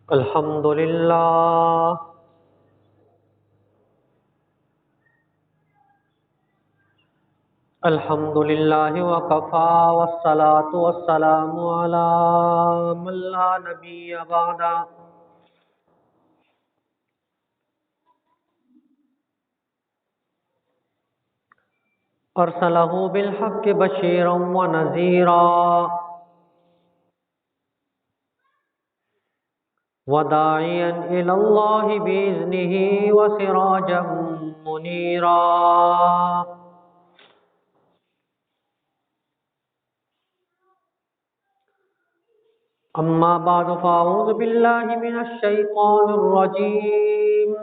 الحمد للہ الحمد للہ وکفا والصلاة والسلام علی من لا نبی بعد ارسلہ بالحق بشیرا ونذیرا وداعیا الی اللہ بإذنہ وسراجا منیرا اما بعد فاعوذ باللہ من الشیطان الرجیم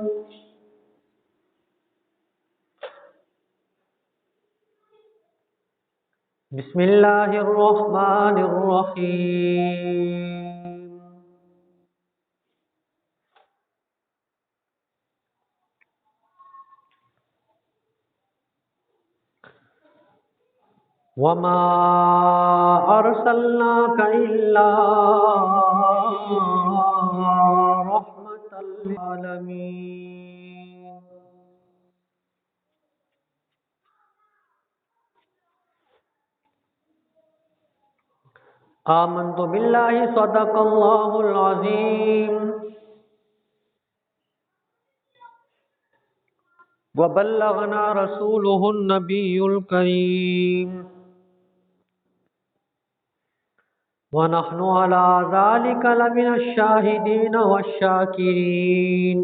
بسم اللہ الرحمن الرحیم وما ارسلناک الا رحمۃ للعالمین آمنت باللہ صدق اللہ العظیم وبلغنا رسوله النبی الکریم ونحن على ذلك لمن الشاهدين والشاكرين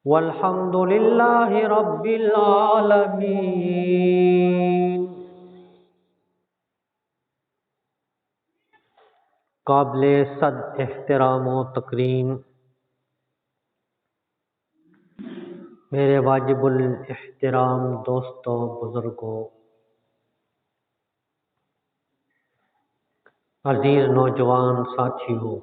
والحمد لله رب العالمين۔ قابل صد احترام و تکریم میرے واجب الاحترام دوستوں، بزرگوں، عزیز نوجوان ساتھیوں،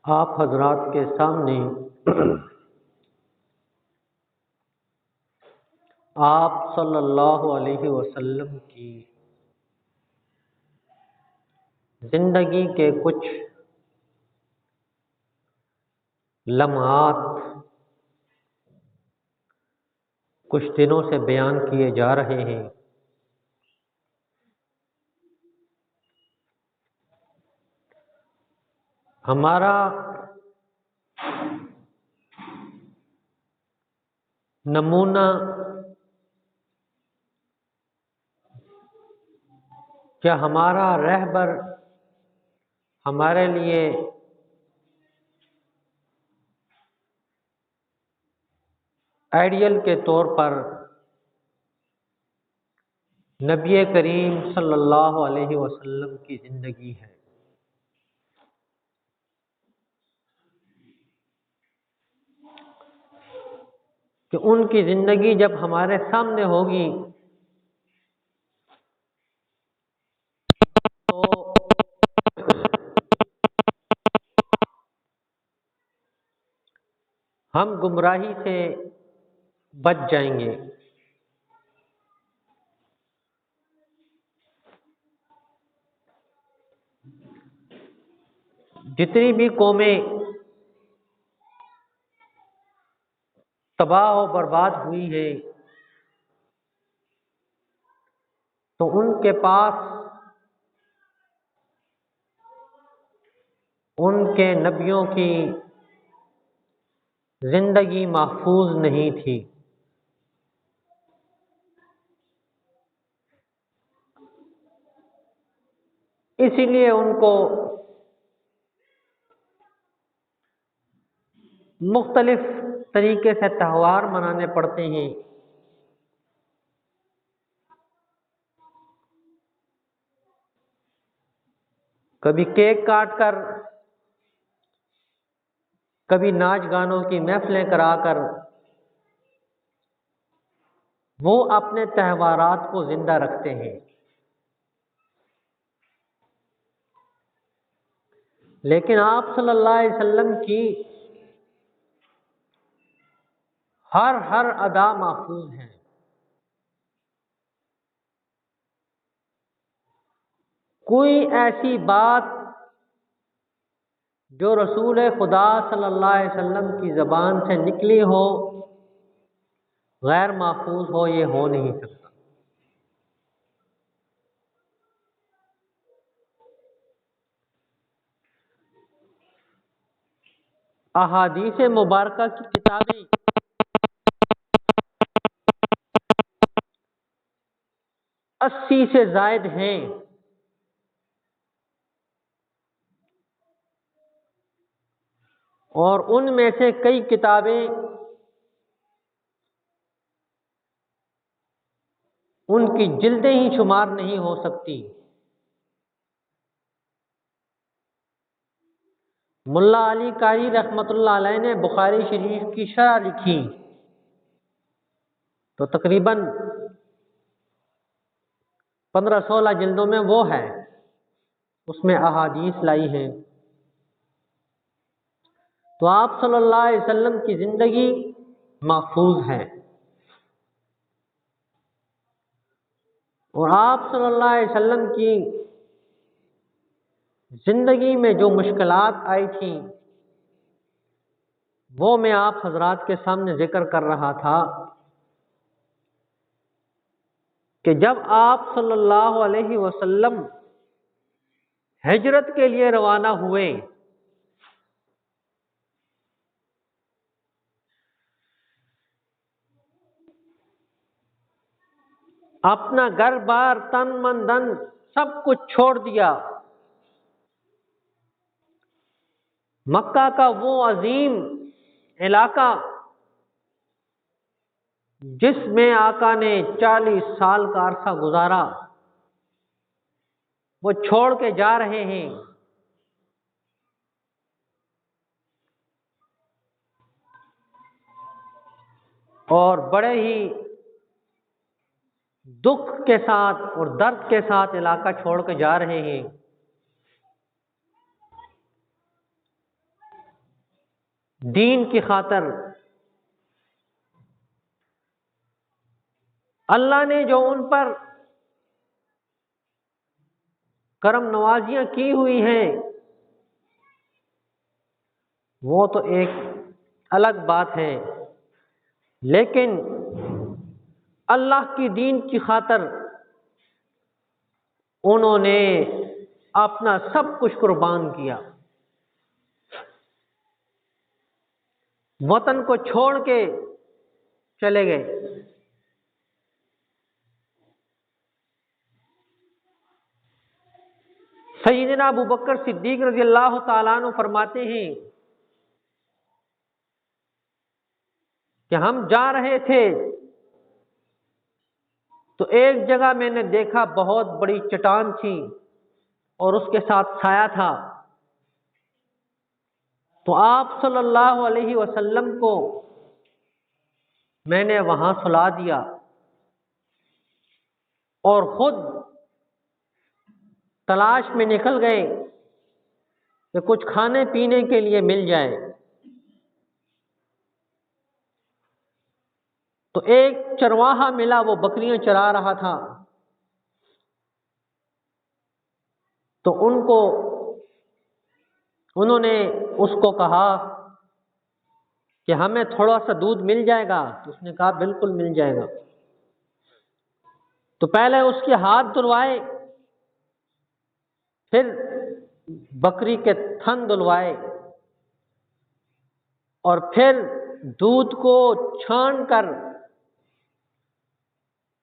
آپ حضرات کے سامنے آپ صلی اللہ علیہ وسلم کی زندگی کے کچھ لمحات کچھ دنوں سے بیان کیے جا رہے ہیں۔ ہمارا نمونہ کیا ہمارا رہبر ہمارے لیے آئیڈیل کے طور پر نبی کریم صلی اللہ علیہ وسلم کی زندگی ہے۔ کہ ان کی زندگی جب ہمارے سامنے ہوگی تو ہم گمراہی سے بچ جائیں گے۔ جتنی بھی قومیں تباہ و برباد ہوئی ہیں تو ان کے پاس ان کے نبیوں کی زندگی محفوظ نہیں تھی۔ اسی لیے ان کو مختلف طریقے سے تہوار منانے پڑتے ہیں۔ کبھی کیک کاٹ کر، کبھی ناچ گانوں کی محفلیں کرا کر وہ اپنے تہوارات کو زندہ رکھتے ہیں۔ لیکن آپ صلی اللہ علیہ وسلم کی ہر ادا محفوظ ہے۔ کوئی ایسی بات جو رسول خدا صلی اللہ علیہ وسلم کی زبان سے نکلی ہو غیر محفوظ ہو، یہ ہو نہیں سکتا۔ احادیث مبارکہ کی کتابیں 80 سے زائد ہیں، اور ان میں سے کئی کتابیں ان کی جلدیں ہی شمار نہیں ہو سکتی۔ ملا علی قاری رحمۃ اللہ علیہ نے بخاری شریف کی شرح لکھی تو تقریباً 15-16 جلدوں میں وہ ہے، اس میں احادیث لائی ہیں۔ تو آپ صلی اللہ علیہ وسلم کی زندگی محفوظ ہے، اور آپ صلی اللہ علیہ وسلم کی زندگی میں جو مشکلات آئی تھیں وہ میں آپ حضرات کے سامنے ذکر کر رہا تھا کہ جب آپ صلی اللہ علیہ وسلم ہجرت کے لیے روانہ ہوئے اپنا گھر بار تن من دھن سب کچھ چھوڑ دیا، مکہ کا وہ عظیم علاقہ جس میں آقا نے 40 سال کا عرصہ گزارا، وہ چھوڑ کے جا رہے ہیں۔ اور بڑے ہی دکھ کے ساتھ اور درد کے ساتھ علاقہ چھوڑ کے جا رہے ہیں۔ دین کی خاطر اللہ نے جو ان پر کرم نوازیاں کی ہوئی ہیں وہ تو ایک الگ بات ہے، لیکن اللہ کی دین کی خاطر انہوں نے اپنا سب کچھ قربان کیا، وطن کو چھوڑ کے چلے گئے۔ سیدنا ابو بکر صدیق رضی اللہ تعالیٰ عنہ فرماتے ہیں کہ ہم جا رہے تھے تو ایک جگہ میں نے دیکھا بہت بڑی چٹان تھی اور اس کے ساتھ سایہ تھا، تو آپ صلی اللہ علیہ وسلم کو میں نے وہاں سلا دیا اور خود تلاش میں نکل گئے کہ کچھ کھانے پینے کے لیے مل جائے۔ تو ایک چرواہا ملا، وہ بکریاں چرا رہا تھا، تو انہوں نے اس کو کہا کہ ہمیں تھوڑا سا دودھ مل جائے گا؟ تو اس نے کہا بالکل مل جائے گا۔ تو پہلے اس کے ہاتھ دھلوائے، پھر بکری کے تھن دھلوائے، اور پھر دودھ کو چھان کر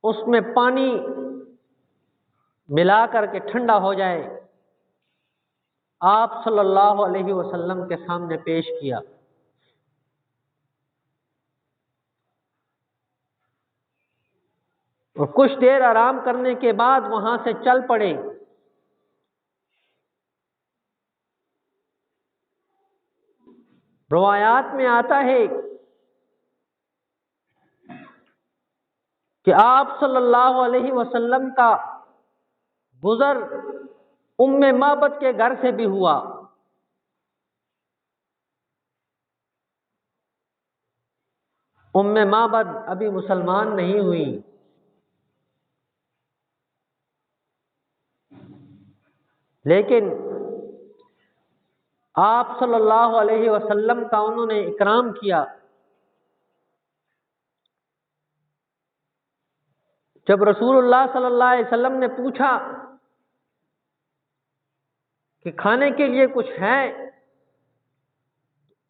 اس میں پانی ملا کر کے ٹھنڈا ہو جائے آپ صلی اللہ علیہ وسلم کے سامنے پیش کیا۔ اور کچھ دیر آرام کرنے کے بعد وہاں سے چل پڑے۔ روایات میں آتا ہے کہ آپ صلی اللہ علیہ وسلم کا گزر ام معبد کے گھر سے بھی ہوا، ام معبد ابھی مسلمان نہیں ہوئی، لیکن آپ صلی اللہ علیہ وسلم کا انہوں نے اکرام کیا۔ جب رسول اللہ صلی اللہ علیہ وسلم نے پوچھا کہ کھانے کے لیے کچھ ہے،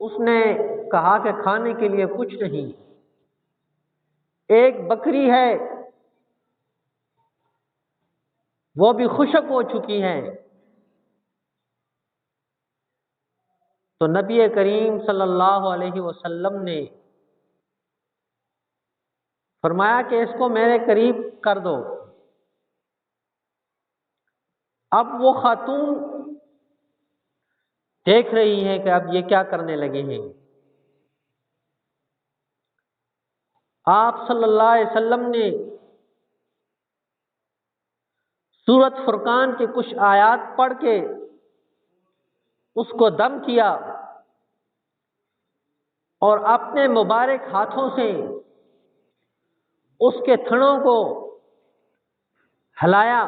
اس نے کہا کہ کھانے کے لیے کچھ نہیں، ایک بکری ہے وہ بھی خشک ہو چکی ہے۔ تو نبی کریم صلی اللہ علیہ وسلم نے فرمایا کہ اس کو میرے قریب کر دو۔ اب وہ خاتون دیکھ رہی ہے کہ اب یہ کیا کرنے لگے ہیں۔ آپ صلی اللہ علیہ وسلم نے سورۃ فرقان کی کچھ آیات پڑھ کے اس کو دم کیا اور اپنے مبارک ہاتھوں سے اس کے تھنوں کو ہلایا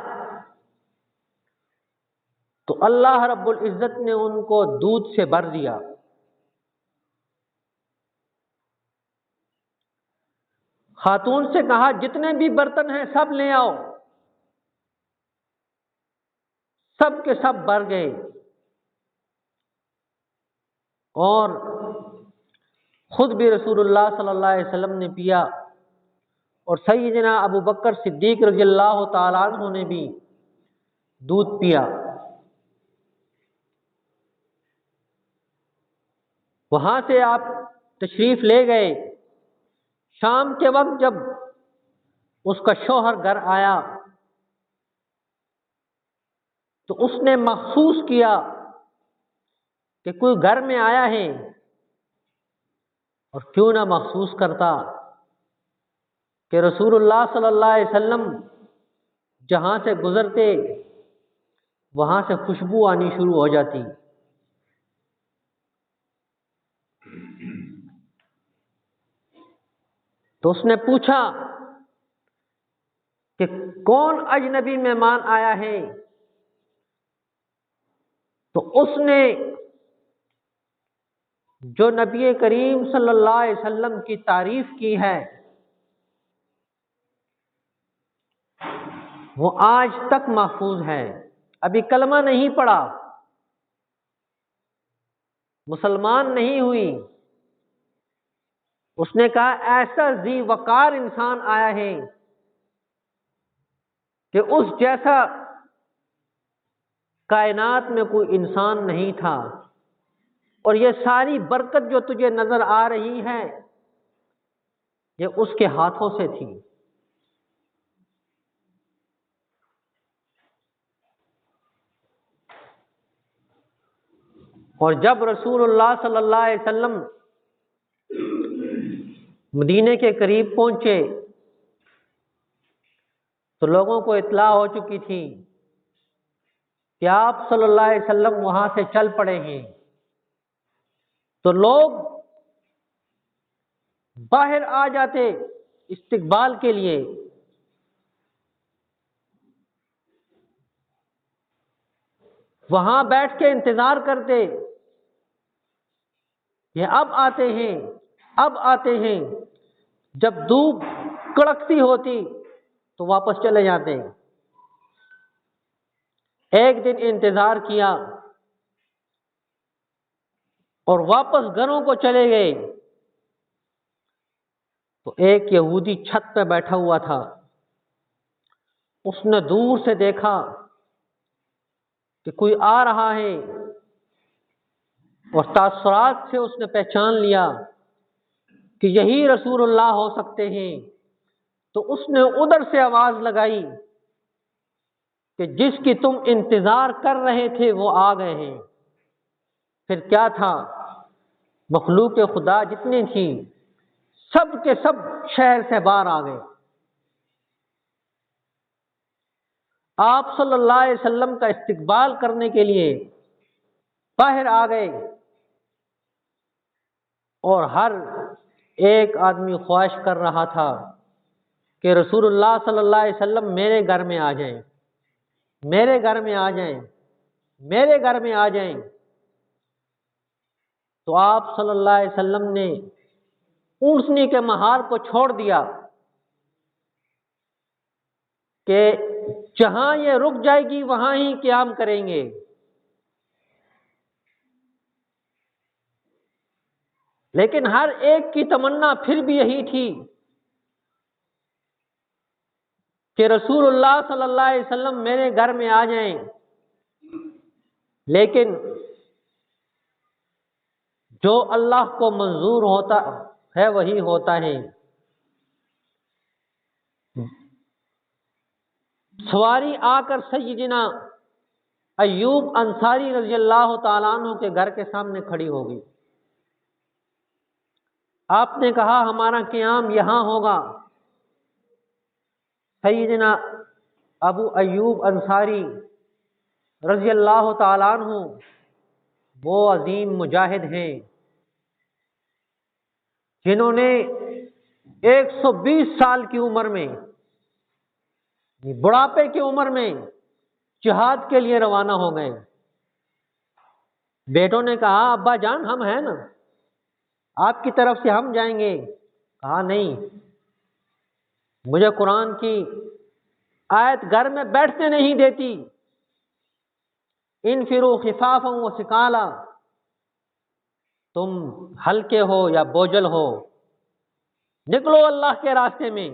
تو اللہ رب العزت نے ان کو دودھ سے بھر دیا۔ خاتون سے کہا جتنے بھی برتن ہیں سب لے آؤ، سب کے سب بھر گئے اور خود بھی رسول اللہ صلی اللہ علیہ وسلم نے پیا اور سیدنا ابو بکر صدیق رضی اللہ تعالیٰ عنہ نے بھی دودھ پیا۔ وہاں سے آپ تشریف لے گئے۔ شام کے وقت جب اس کا شوہر گھر آیا تو اس نے محسوس کیا کہ کوئی گھر میں آیا ہے، اور کیوں نہ محسوس کرتا کہ رسول اللہ صلی اللہ علیہ وسلم جہاں سے گزرتے وہاں سے خوشبو آنی شروع ہو جاتی۔ تو اس نے پوچھا کہ کون اجنبی مہمان آیا ہے؟ تو اس نے جو نبی کریم صلی اللہ علیہ وسلم کی تعریف کی ہے وہ آج تک محفوظ ہے۔ ابھی کلمہ نہیں پڑا، مسلمان نہیں ہوئی، اس نے کہا ایسا ذی وقار انسان آیا ہے کہ اس جیسا کائنات میں کوئی انسان نہیں تھا، اور یہ ساری برکت جو تجھے نظر آ رہی ہے یہ اس کے ہاتھوں سے تھی۔ اور جب رسول اللہ صلی اللہ علیہ وسلم مدینے کے قریب پہنچے تو لوگوں کو اطلاع ہو چکی تھی کہ آپ صلی اللہ علیہ وسلم وہاں سے چل پڑے ہیں۔ تو لوگ باہر آ جاتے استقبال کے لیے، وہاں بیٹھ کے انتظار کرتے، یہ اب آتے ہیں اب آتے ہیں۔ جب دھوپ کڑکتی ہوتی تو واپس چلے جاتے۔ ایک دن انتظار کیا اور واپس گھروں کو چلے گئے تو ایک یہودی چھت پہ بیٹھا ہوا تھا، اس نے دور سے دیکھا کہ کوئی آ رہا ہے اور تاثرات سے اس نے پہچان لیا کہ یہی رسول اللہ ہو سکتے ہیں۔ تو اس نے ادھر سے آواز لگائی کہ جس کی تم انتظار کر رہے تھے وہ آ گئے ہیں۔ پھر کیا تھا، مخلوق خدا جتنی تھی سب کے سب شہر سے باہر آ گئے۔ آپ صلی اللہ علیہ وسلم کا استقبال کرنے کے لیے باہر آ گئے اور ہر ایک آدمی خواہش کر رہا تھا کہ رسول اللہ صلی اللہ علیہ وسلم میرے گھر میں آ جائیں، میرے گھر میں آ جائیں، میرے گھر میں آ جائیں۔ تو آپ صلی اللہ علیہ وسلم نے اونٹنی کے مہار کو چھوڑ دیا کہ جہاں یہ رک جائے گی وہاں ہی قیام کریں گے۔ لیکن ہر ایک کی تمنا پھر بھی یہی تھی کہ رسول اللہ صلی اللہ علیہ وسلم میرے گھر میں آ جائیں، لیکن جو اللہ کو منظور ہوتا ہے وہی ہوتا ہے۔ سواری آ کر سیدنا ایوب انصاری رضی اللہ تعالیٰ عنہ کے گھر کے سامنے کھڑی ہو گئی۔ آپ نے کہا ہمارا قیام یہاں ہوگا۔ سیدنا ابو ایوب انصاری رضی اللہ تعالیٰ عنہ وہ عظیم مجاہد ہیں جنہوں نے 120 سال کی عمر میں، بڑھاپے کی عمر میں جہاد کے لیے روانہ ہو گئے۔ بیٹوں نے کہا ابا جان ہم ہیں نا، آپ کی طرف سے ہم جائیں گے۔ کہا نہیں، مجھے قرآن کی آیت گھر میں بیٹھنے نہیں دیتی، انفروا خفافا وثقالا، تم ہلکے ہو یا بوجھل ہو، نکلو اللہ کے راستے میں۔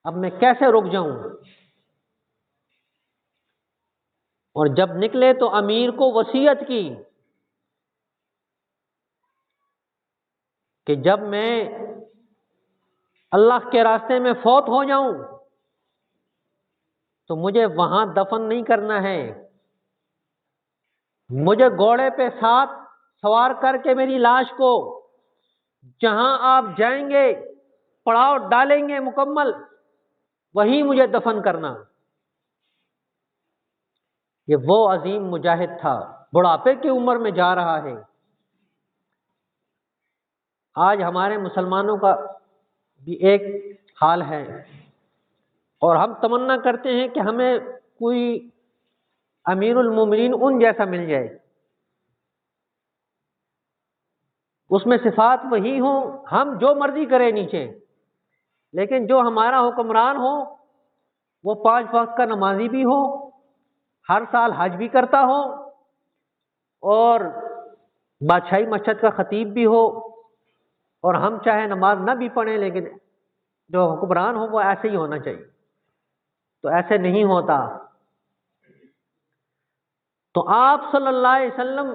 اب میں کیسے رک جاؤں؟ اور جب نکلے تو امیر کو وصیت کی کہ جب میں اللہ کے راستے میں فوت ہو جاؤں تو مجھے وہاں دفن نہیں کرنا ہے، مجھے گھوڑے پہ ساتھ سوار کر کے میری لاش کو جہاں آپ جائیں گے پڑاؤ ڈالیں گے مکمل، وہیں مجھے دفن کرنا۔ یہ وہ عظیم مجاہد تھا، بڑھاپے کی عمر میں جا رہا ہے۔ آج ہمارے مسلمانوں کا بھی ایک حال ہے، اور ہم تمنا کرتے ہیں کہ ہمیں کوئی امیر المومنین ان جیسا مل جائے، اس میں صفات وہی ہوں، ہم جو مرضی کریں نیچے، لیکن جو ہمارا حکمران ہو وہ 5 وقت کا نمازی بھی ہو، ہر سال حج بھی کرتا ہو، اور بادشاہی مسجد کا خطیب بھی ہو، اور ہم چاہے نماز نہ بھی پڑھیں لیکن جو حکمران ہو وہ ایسے ہی ہونا چاہیے۔ تو ایسے نہیں ہوتا۔ تو آپ صلی اللہ علیہ وسلم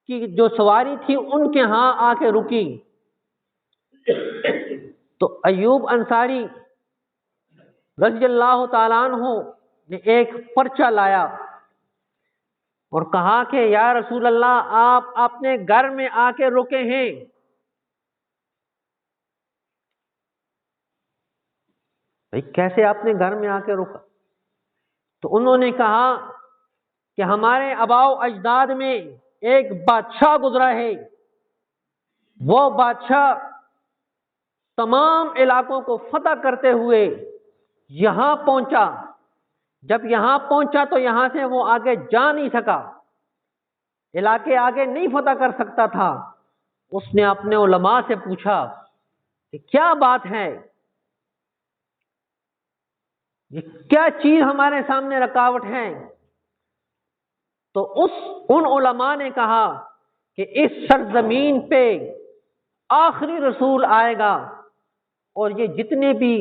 کی جو سواری تھی ان کے ہاں آ کے رکی، تو ایوب انصاری رضی اللہ تعالیٰ عنہ نے ایک پرچہ لایا اور کہا کہ یا رسول اللہ آپ اپنے گھر میں آ کے رکے ہیں، بھئی کیسے آپ نے گھر میں آ کے رکا؟ تو انہوں نے کہا کہ ہمارے آباء و اجداد میں ایک بادشاہ گزرا ہے، وہ بادشاہ تمام علاقوں کو فتح کرتے ہوئے یہاں پہنچا، جب یہاں پہنچا تو یہاں سے وہ آگے جا نہیں سکا، علاقے آگے نہیں فتح کر سکتا تھا۔ اس نے اپنے علماء سے پوچھا کہ کیا بات ہے، یہ کیا چیز ہمارے سامنے رکاوٹ ہے؟ تو ان علماء نے کہا کہ اس سرزمین پہ آخری رسول آئے گا، اور یہ جتنے بھی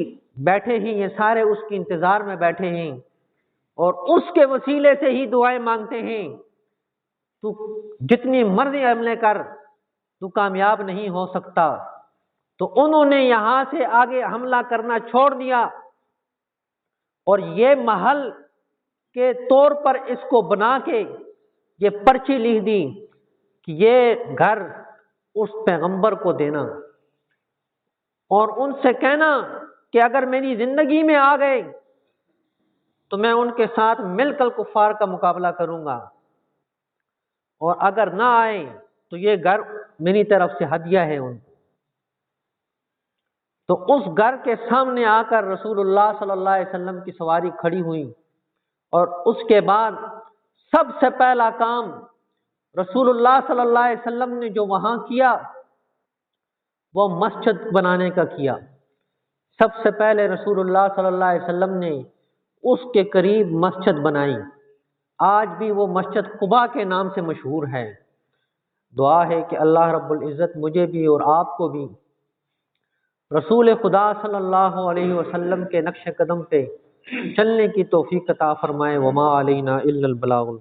بیٹھے ہیں یہ سارے اس کے انتظار میں بیٹھے ہیں، اور اس کے وسیلے سے ہی دعائیں مانگتے ہیں، تو جتنی مرضی عملے کر تو کامیاب نہیں ہو سکتا۔ تو انہوں نے یہاں سے آگے حملہ کرنا چھوڑ دیا، اور یہ محل کے طور پر اس کو بنا کے یہ پرچی لکھ دی کہ یہ گھر اس پیغمبر کو دینا، اور ان سے کہنا کہ اگر میری زندگی میں آ گئے تو میں ان کے ساتھ مل کر کفار کا مقابلہ کروں گا، اور اگر نہ آئے تو یہ گھر میری طرف سے ہدیہ ہے ان کو۔ تو اس گھر کے سامنے آ کر رسول اللہ صلی اللہ علیہ وسلم کی سواری کھڑی ہوئی، اور اس کے بعد سب سے پہلا کام رسول اللہ صلی اللہ علیہ وسلم نے جو وہاں کیا وہ مسجد بنانے کا کیا۔ سب سے پہلے رسول اللہ صلی اللہ علیہ وسلم نے اس کے قریب مسجد بنائی، آج بھی وہ مسجد قباء کے نام سے مشہور ہے۔ دعا ہے کہ اللہ رب العزت مجھے بھی اور آپ کو بھی رسول خدا صلی اللہ علیہ وسلم کے نقش قدم پہ چلنے کی توفیق عطا فرمائے۔ وما علینا الا البلاغ۔